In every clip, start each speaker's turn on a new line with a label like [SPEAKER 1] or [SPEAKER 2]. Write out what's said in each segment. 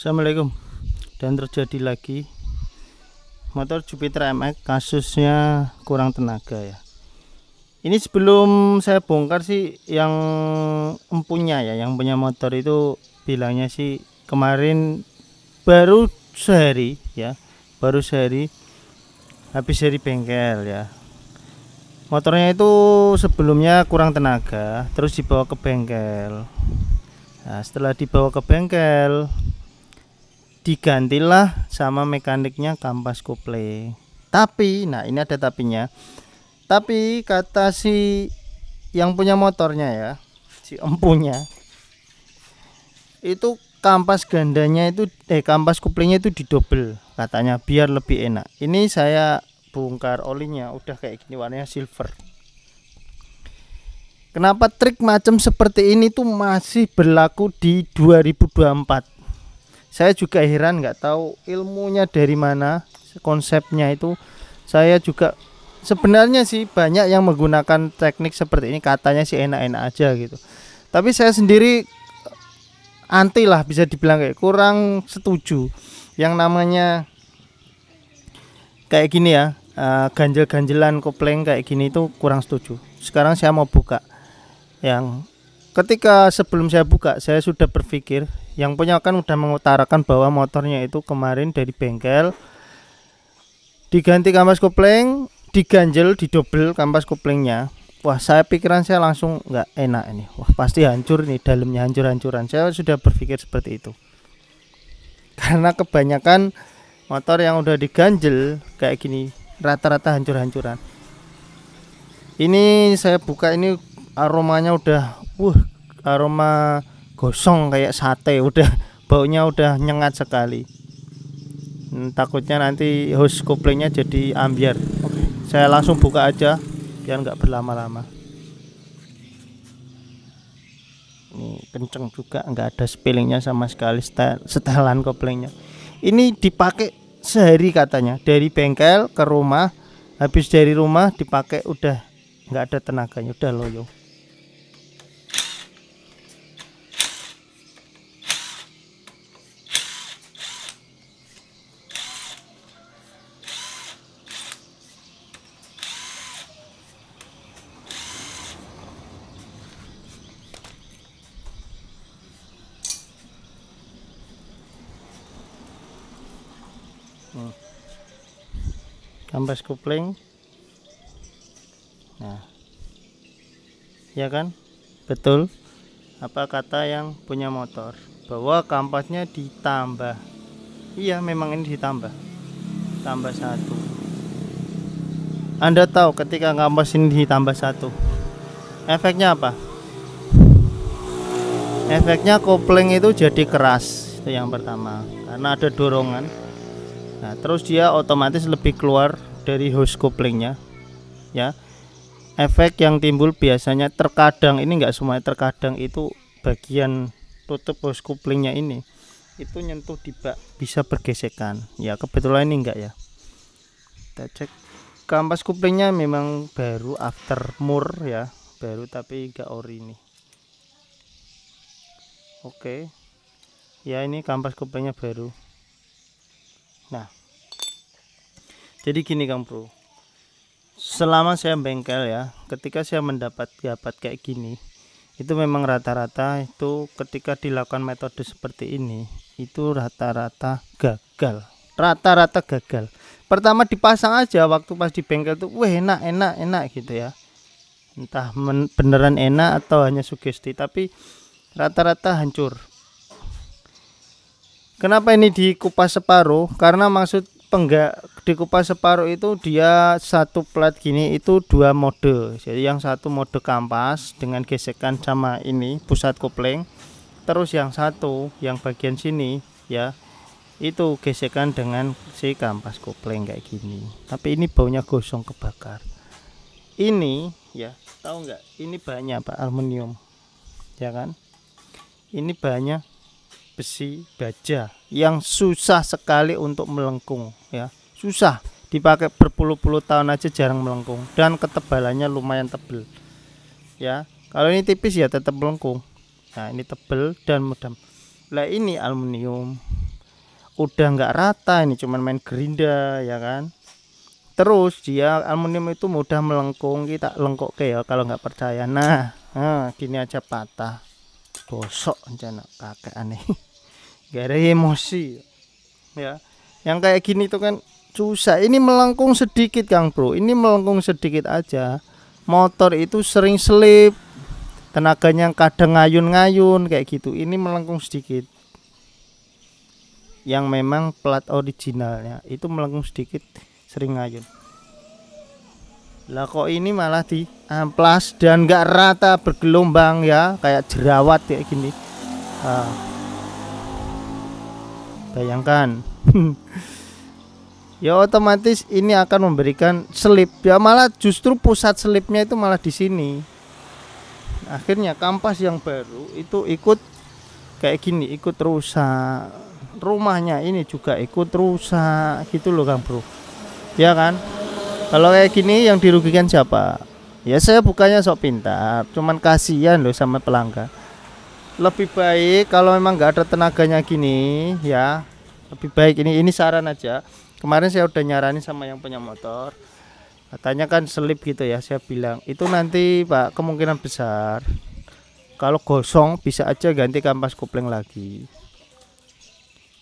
[SPEAKER 1] Assalamualaikum. Dan terjadi lagi motor Jupiter MX kasusnya kurang tenaga ya. Ini sebelum saya bongkar sih yang empunya ya, yang punya motor itu bilangnya sih kemarin baru sehari ya, baru sehari habis dari bengkel ya. Motornya itu sebelumnya kurang tenaga, terus dibawa ke bengkel. Nah, setelah dibawa ke bengkel, digantilah sama mekaniknya kampas kopling. Tapi, nah ini ada tapinya. Tapi kata si yang punya motornya ya, si empunya, itu kampas gandanya itu kampas koplingnya itu didobel katanya biar lebih enak. Ini saya bongkar olinya udah kayak gini, warnanya silver. Kenapa trik macam seperti ini tuh masih berlaku di 2024? Saya juga heran, nggak tahu ilmunya dari mana, konsepnya itu. Saya juga sebenarnya sih banyak yang menggunakan teknik seperti ini, katanya sih enak-enak aja gitu. Tapi saya sendiri anti lah, bisa dibilang kayak kurang setuju. Yang namanya kayak gini ya, ganjel-ganjelan kopling kayak gini itu kurang setuju. Sekarang saya mau buka. Yang ketika sebelum saya buka, saya sudah berpikir, yang punya kan udah mengutarakan bahwa motornya itu kemarin dari bengkel diganti kampas kopling, diganjel, didobel kampas koplingnya. Wah, saya pikiran saya langsung nggak enak ini. Wah, pasti hancur nih, dalamnya hancur-hancuran. Saya sudah berpikir seperti itu. Karena kebanyakan motor yang udah diganjel kayak gini rata-rata hancur-hancuran. Ini saya buka, ini aromanya udah aroma gosong kayak sate, udah baunya udah nyengat sekali. Takutnya nanti hose koplingnya jadi ambiar. Oke, saya langsung buka aja biar nggak berlama-lama. Ini kenceng juga, nggak ada spillingnya sama sekali, setelan koplingnya. Ini dipakai sehari katanya, dari bengkel ke rumah, habis dari rumah dipakai udah nggak ada tenaganya, udah loyo. Kampas kopling. Nah, ya kan, betul apa kata yang punya motor bahwa kampasnya ditambah. Iya, memang ini ditambah, tambah satu. Anda tahu ketika kampas ini ditambah satu, efeknya apa? Efeknya kopling itu jadi keras, itu yang pertama, karena ada dorongan. Nah, terus dia otomatis lebih keluar dari hose koplingnya ya. Efek yang timbul biasanya, terkadang, ini enggak semuanya, terkadang itu bagian tutup hose koplingnya ini itu nyentuh di bak, bisa bergesekan ya. Kebetulan ini enggak ya. Kita cek kampas koplingnya, memang baru after mur ya, baru tapi enggak ori ini. Oke ya, ini kampas koplingnya baru. Nah, jadi gini Kang Bro, selama saya bengkel ya, ketika saya mendapat kayak gini, itu memang rata-rata itu ketika dilakukan metode seperti ini, itu rata-rata gagal. Rata-rata gagal. Pertama dipasang aja waktu pas di bengkel tuh, wah enak gitu ya. Entah beneran enak atau hanya sugesti, tapi rata-rata hancur. Kenapa ini dikupas separuh? Karena maksud dikupas separuh itu dia satu plat gini itu dua mode. Jadi yang satu mode kampas dengan gesekan sama ini pusat kopling. Terus yang satu yang bagian sini ya, itu gesekan dengan si kampas kopling kayak gini. Tapi ini baunya gosong kebakar. Ini ya, tahu nggak? Ini bahannya apa? Aluminium. Ya kan? Ini bahannya besi baja yang susah sekali untuk melengkung ya, susah dipakai berpuluh-puluh tahun aja jarang melengkung, dan ketebalannya lumayan tebel ya. Kalau ini tipis ya tetap melengkung. Nah, ini tebel dan mudah. Lah ini aluminium udah nggak rata, ini cuman main gerinda ya kan. Terus dia aluminium itu mudah melengkung, kita lengkok ya kalau nggak percaya. Nah, gini aja patah, gosok aja nak kakek aneh. Gak ada emosi ya. Yang kayak gini tuh kan susah. Ini melengkung sedikit Kang Bro, ini melengkung sedikit aja. Motor itu sering selip, tenaganya kadang ngayun-ngayun kayak gitu. Ini melengkung sedikit. Yang memang plat originalnya itu melengkung sedikit, sering ngayun. Lah kok ini malah di amplas dan nggak rata, bergelombang ya, kayak jerawat kayak gini. Bayangkan. Ya otomatis ini akan memberikan selip. Ya malah justru pusat selipnya itu malah di sini. Akhirnya kampas yang baru itu ikut kayak gini, ikut rusak. Rumahnya ini juga ikut rusak gitu loh Kang Bro. Ya kan? Kalau kayak gini yang dirugikan siapa? Ya saya bukannya sok pintar, cuman kasihan loh sama pelanggan. Lebih baik kalau memang nggak ada tenaganya gini ya, lebih baik ini saran aja. Kemarin saya udah nyaranin sama yang punya motor, katanya kan selip gitu ya. Saya bilang itu nanti Pak kemungkinan besar kalau gosong bisa aja ganti kampas kopling lagi.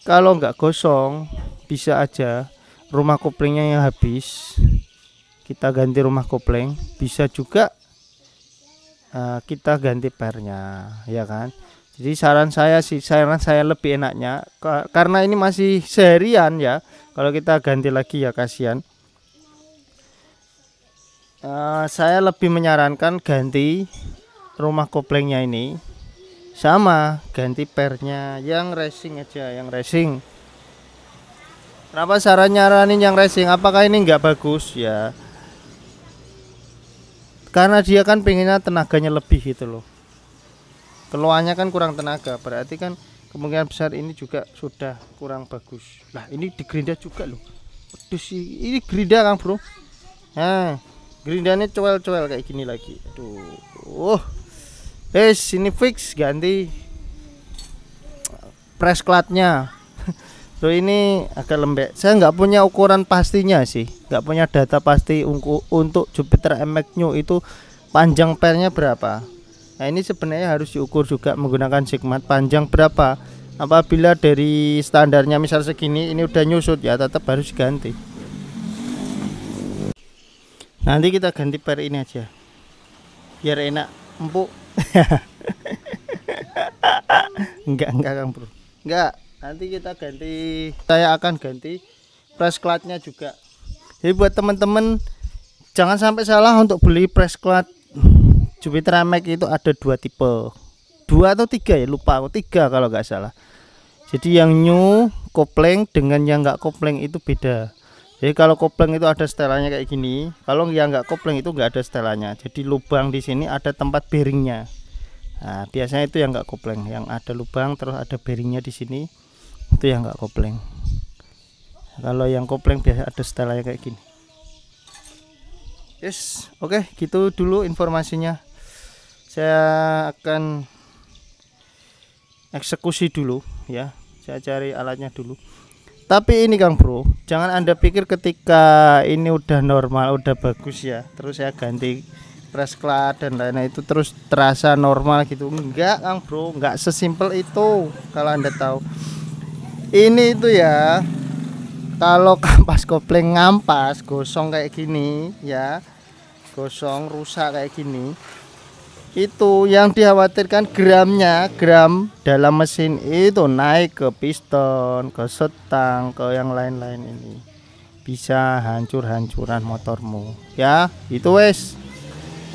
[SPEAKER 1] Kalau nggak gosong bisa aja rumah koplingnya yang habis, kita ganti rumah kopling. Bisa juga kita ganti pernya ya kan. Jadi saran saya lebih enaknya karena ini masih seharian ya, kalau kita ganti lagi ya kasihan. Saya lebih menyarankan ganti rumah koplingnya ini sama ganti pernya yang racing aja, yang racing. Kenapa nyaranin yang racing? Apakah ini nggak bagus ya? Karena dia kan pengennya tenaganya lebih gitu loh. Keluarnya kan kurang tenaga, berarti kan kemungkinan besar ini juga sudah kurang bagus. Nah ini di gerinda juga loh. Aduh sih, ini gerinda Kang Bro. Nah gerindanya coel-coel kayak gini lagi. Aduh. Ini fix ganti press clutchnya. Loh ini agak lembek. Saya nggak punya ukuran pastinya sih, nggak punya data pasti untuk Jupiter MX New itu panjang pernya berapa. Nah ini sebenarnya harus diukur juga menggunakan sigmat panjang berapa. Apabila dari standarnya misal segini, ini udah nyusut ya, tetap harus diganti. Nanti kita ganti per ini aja, biar enak empuk. enggak Kang Bro, enggak. Nanti kita ganti, saya akan ganti press clutchnya juga. Jadi buat teman-teman jangan sampai salah untuk beli press clutch Jupiter MX itu ada 2 tipe, 2 atau 3 ya, lupa aku, 3 kalau nggak salah. Jadi yang new kopling dengan yang nggak kopling itu beda. Jadi kalau kopling itu ada setelannya kayak gini, kalau yang nggak kopling itu nggak ada setelannya. Jadi lubang di sini ada tempat bearingnya. Nah biasanya itu yang nggak kopling, yang ada lubang terus ada bearingnya di sini, itu yang nggak kopling. Kalau yang kopling biasa ada setelannya kayak gini. Yes, oke, gitu dulu informasinya. Saya akan eksekusi dulu ya. Saya cari alatnya dulu. Tapi ini Kang Bro, jangan Anda pikir ketika ini udah normal, udah bagus ya, terus saya ganti press clutch dan lain-lain itu terus terasa normal gitu. Enggak Kang Bro, enggak sesimpel itu. Kalau Anda tahu ini itu ya, kalau kampas kopling ngampas gosong kayak gini ya, gosong rusak kayak gini, itu yang dikhawatirkan gram dalam mesin itu naik ke piston, ke setang, ke yang lain-lain. Ini bisa hancur-hancuran motormu ya. Itu wes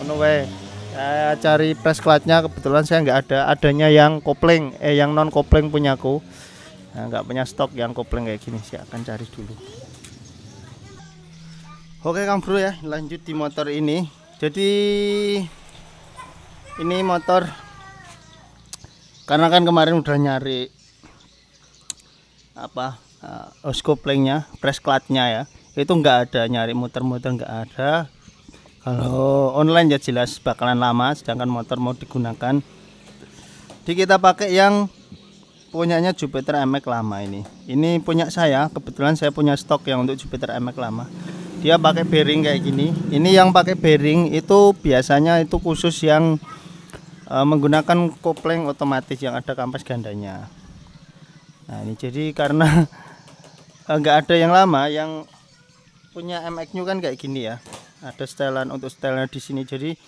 [SPEAKER 1] ono we. Saya cari press clutchnya, kebetulan saya nggak adanya yang kopling, yang non kopling punyaku. Nah, nggak punya stok yang kopling kayak gini, saya akan cari dulu. Oke Kang Bro ya, lanjut di motor ini. Jadi ini motor karena kan kemarin udah nyari apa hose koplingnya, press clutchnya ya, itu nggak ada, nyari muter-muter nggak ada. Kalau online ya jelas bakalan lama, sedangkan motor mau digunakan. Jadi kita pakai yang punyanya Jupiter MX lama ini punya saya, kebetulan saya punya stok yang untuk Jupiter MX lama. Dia pakai bearing kayak gini. Ini yang pakai bearing itu biasanya itu khusus yang menggunakan kopling otomatis yang ada kampas gandanya. Nah ini jadi karena nggak ada yang lama, yang punya MX New kan kayak gini ya, ada setelan untuk setelan di sini. Jadi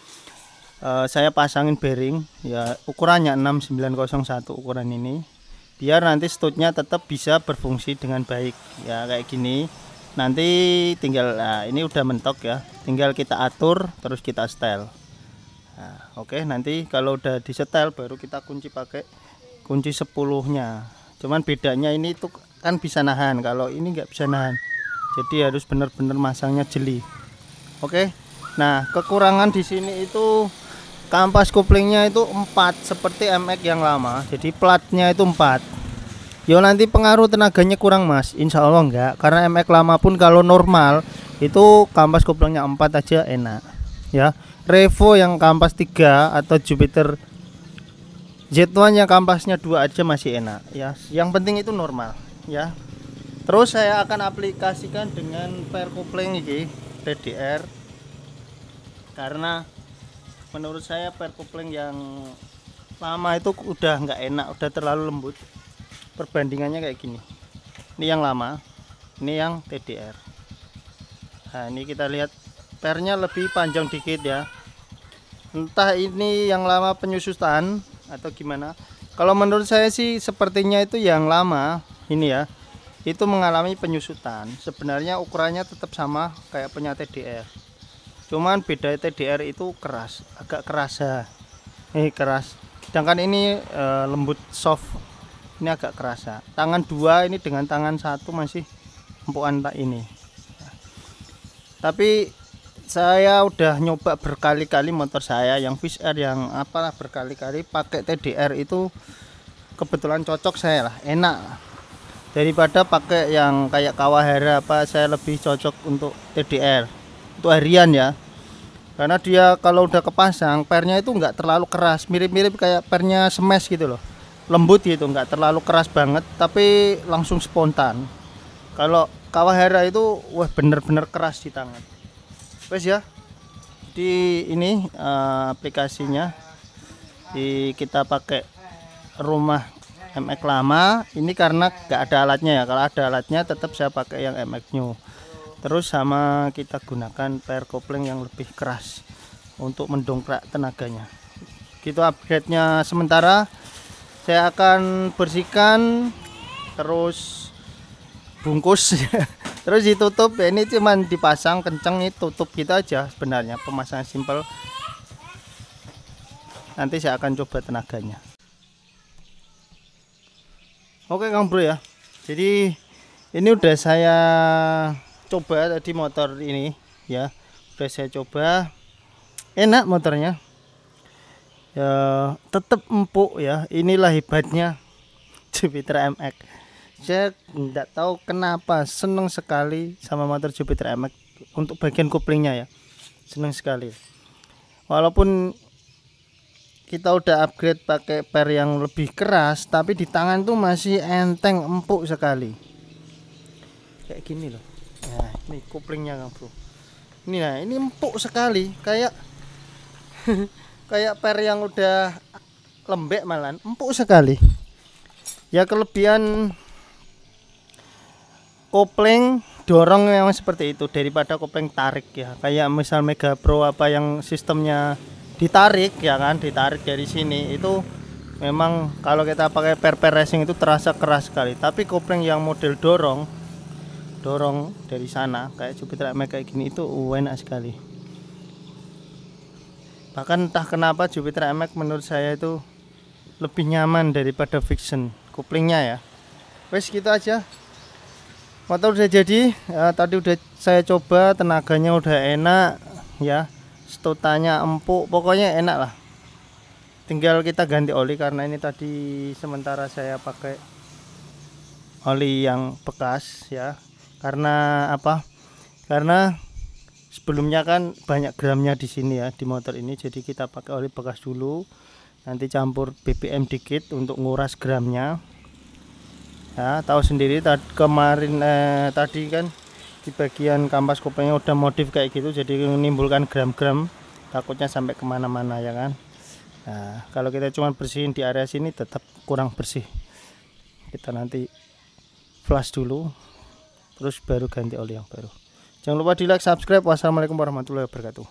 [SPEAKER 1] saya pasangin bearing ya, ukurannya 6901 ukuran ini, biar nanti stutnya tetap bisa berfungsi dengan baik ya, kayak gini. Nanti tinggal, nah ini udah mentok ya, tinggal kita atur terus kita setel. Nah, oke, nanti kalau udah disetel baru kita kunci pakai kunci 10-nya. Cuman bedanya ini tuh kan bisa nahan, kalau ini nggak bisa nahan, jadi harus bener-bener masangnya jeli. Oke, nah kekurangan di sini itu kampas koplingnya itu 4 seperti MX yang lama, jadi platnya itu 4. Yo nanti pengaruh tenaganya kurang mas, insya Allah enggak, karena MX lama pun kalau normal itu kampas koplingnya 4 aja enak ya. Revo yang kampas 3 atau Jupiter Z1 yang kampasnya 2 aja masih enak ya, yang penting itu normal ya. Terus saya akan aplikasikan dengan pair kopling ini TDR, karena menurut saya pair kopling yang lama itu udah nggak enak, udah terlalu lembut. Perbandingannya kayak gini, ini yang lama, ini yang TDR. Nah ini kita lihat pairnya lebih panjang dikit ya, entah ini yang lama penyusutan atau gimana. Kalau menurut saya sih sepertinya itu yang lama ini ya, itu mengalami penyusutan. Sebenarnya ukurannya tetap sama kayak punya TDR, cuman beda TDR itu keras, agak keras ya, keras, sedangkan ini lembut soft, ini agak kerasa. Tangan 2 ini dengan tangan 1 masih empukan tak ini. Tapi saya udah nyoba berkali-kali motor saya yang Fish Air yang apalah, berkali-kali pakai TDR itu kebetulan cocok saya lah, enak daripada pakai yang kayak Kawahara apa. Saya lebih cocok untuk TDR untuk harian ya, karena dia kalau udah kepasang pernya itu nggak terlalu keras, mirip-mirip kayak pernya Smash gitu loh, lembut gitu, nggak terlalu keras banget tapi langsung spontan. Kalau Kawahara itu wah bener-bener keras di tangan. Wes ya, di ini aplikasinya kita pakai rumah MX lama ini karena nggak ada alatnya ya. Kalau ada alatnya tetap saya pakai yang MX New. Terus sama kita gunakan pair kopling yang lebih keras untuk mendongkrak tenaganya. Gitu upgrade-nya sementara. Saya akan bersihkan terus bungkus terus ditutup ya. Ini cuman dipasang kenceng, itu tutup gitu aja sebenarnya, pemasangan simple. Nanti saya akan coba tenaganya. Oke Kang Bro ya, jadi ini udah saya coba tadi motor ini ya, udah saya coba, enak motornya ya, tetap empuk ya. Inilah hebatnya Jupiter MX. Saya nggak tahu kenapa seneng sekali sama motor Jupiter MX untuk bagian koplingnya ya, seneng sekali. Walaupun kita udah upgrade pakai per yang lebih keras, tapi di tangan tuh masih enteng, empuk sekali kayak gini loh. Nah ini koplingnya Kang Bro, ini nah ini empuk sekali, kayak kayak per yang udah lembek, malah empuk sekali ya. Kelebihan kopling dorong yang seperti itu daripada kopling tarik ya, kayak misal Mega Pro apa yang sistemnya ditarik ya kan, ditarik dari sini itu memang kalau kita pakai per racing itu terasa keras sekali. Tapi kopling yang model dorong dari sana kayak Jupiter MX kayak gini itu enak sekali. Bahkan entah kenapa Jupiter MX menurut saya itu lebih nyaman daripada Vixen koplingnya ya. Wes gitu aja, motor udah jadi ya, tadi udah saya coba, tenaganya udah enak ya, stutannya empuk, pokoknya enak lah. Tinggal kita ganti oli, karena ini tadi sementara saya pakai oli yang bekas ya. Karena apa? Karena sebelumnya kan banyak gramnya di sini ya di motor ini, jadi kita pakai oli bekas dulu, nanti campur BBM dikit untuk nguras gramnya. Ya, tahu sendiri kemarin tadi kan di bagian kampas kopengnya udah modif kayak gitu, jadi menimbulkan gram-gram, takutnya sampai kemana-mana ya kan. Nah, kalau kita cuma bersihin di area sini tetap kurang bersih. Kita nanti flush dulu, terus baru ganti oli yang baru. Jangan lupa di like, subscribe. Wassalamualaikum warahmatullahi wabarakatuh.